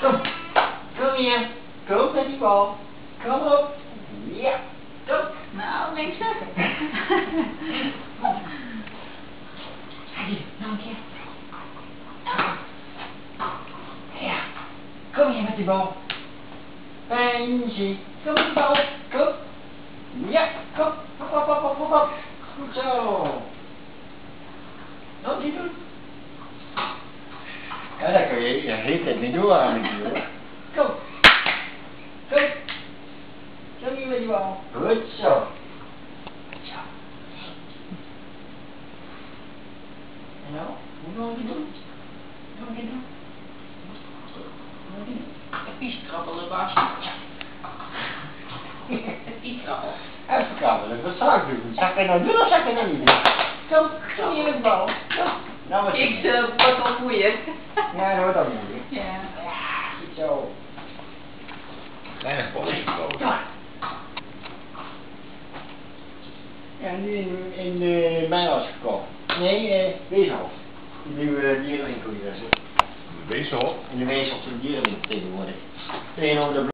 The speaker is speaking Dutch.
Kom. Kom hier. Kom met die bal. Kom op. Ja. Kom. Nou, links weg. Hier, nog een keer. Ja. Kom hier met die bal. Benji. Kom met die bal. Kom. Ja. Kom. Hop, hop, hop, hop, hop. Goed zo. Nog die doen. Ja, daar kun je hele tijd mee doorgaan natuurlijk. Kom. Kom. Kom hier met die bal. Goed zo. Zo. En nou? Moet nog een keer doen? Nog een keer doen? Nog een keer doen? De pies krabbelen, Basje. De pies krabbelen. Even krabbelen, wat zou ik doen? Zou ik er nou doen of zou ik er nou niet doen? Kom, kom hier met de bal. Kom. Nou, wat Ik word al moeilijk. Ja, dat wordt ook moeilijk. Ja. Ja, goed zo. Weinig balletjes boven. Ja. Ja, nu in Mijnwas gekocht. Nee, Weeshof. Die nieuwe dierenwinkel hier zit. Weeshof. In de Weeshof, de dierenwinkel tegenwoordig. Tegenover de